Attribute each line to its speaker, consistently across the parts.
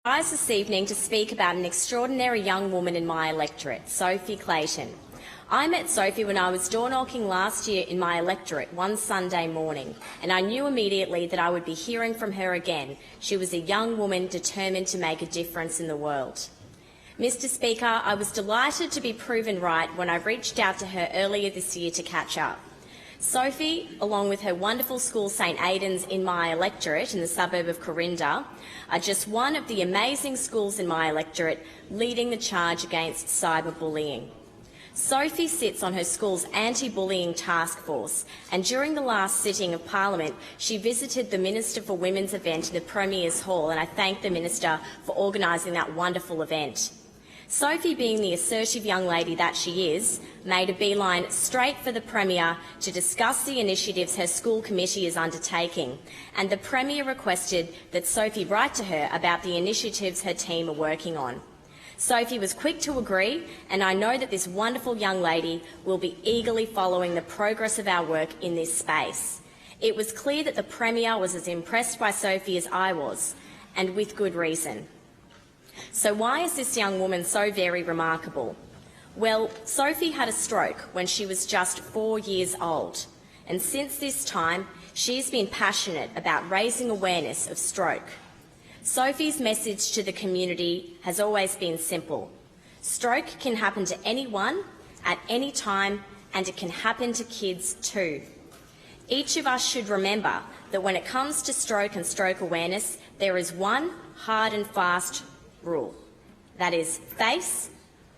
Speaker 1: I rise this evening to speak about an extraordinary young woman in my electorate, Sophie Clayton. I met Sophie when I was door knocking last year in my electorate one Sunday morning, and I knew immediately that I would be hearing from her again. She was a young woman determined to make a difference in the world. Mr. Speaker, I was delighted to be proven right when I reached out to her earlier this year to catch up. Sophie, along with her wonderful school St Aidan's in my electorate in the suburb of Corinda, are just one of the amazing schools in my electorate leading the charge against cyberbullying. Sophie sits on her school's anti-bullying task force, and during the last sitting of Parliament, she visited the Minister for Women's event in the Premier's Hall, and I thank the Minister for organising that wonderful event. Sophie, being the assertive young lady that she is, made a beeline straight for the Premier to discuss the initiatives her school committee is undertaking, and the Premier requested that Sophie write to her about the initiatives her team are working on. Sophie was quick to agree, and I know that this wonderful young lady will be eagerly following the progress of our work in this space. It was clear that the Premier was as impressed by Sophie as I was, and with good reason. So why is this young woman so very remarkable? Well, Sophie had a stroke when she was just 4 years old, and since this time she's been passionate about raising awareness of stroke. Sophie's message to the community has always been simple. Stroke can happen to anyone, at any time, and it can happen to kids too. Each of us should remember that when it comes to stroke and stroke awareness, there is one hard and fast rule. That is face,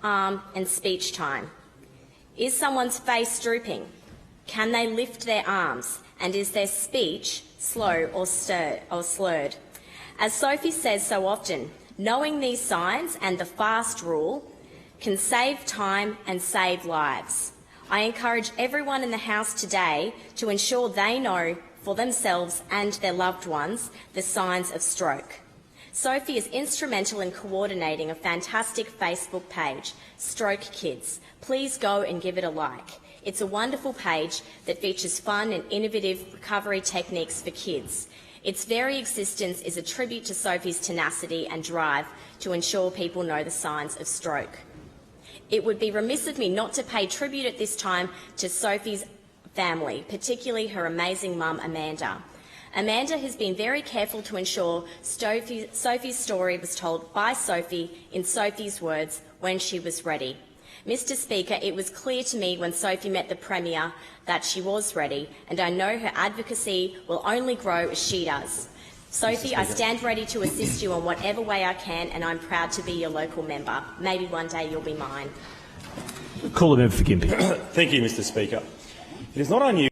Speaker 1: arm and speech time. Is someone's face drooping? Can they lift their arms? And is their speech slow or slurred? As Sophie says so often, knowing these signs and the fast rule can save time and save lives. I encourage everyone in the House today to ensure they know for themselves and their loved ones the signs of stroke. Sophie is instrumental in coordinating a fantastic Facebook page, Stroke Kids. Please go and give it a like. It's a wonderful page that features fun and innovative recovery techniques for kids. Its very existence is a tribute to Sophie's tenacity and drive to ensure people know the signs of stroke. It would be remiss of me not to pay tribute at this time to Sophie's family, particularly her amazing mum, Amanda. Amanda has been very careful to ensure Sophie's story was told by Sophie in Sophie's words when she was ready. Mr. Speaker, it was clear to me when Sophie met the Premier that she was ready, and I know her advocacy will only grow as she does. Sophie, I stand ready to assist you in whatever way I can, and I'm proud to be your local member. Maybe one day you'll be mine.
Speaker 2: Call the member for Gympie.
Speaker 3: Thank you, Mr. Speaker. It is not unusual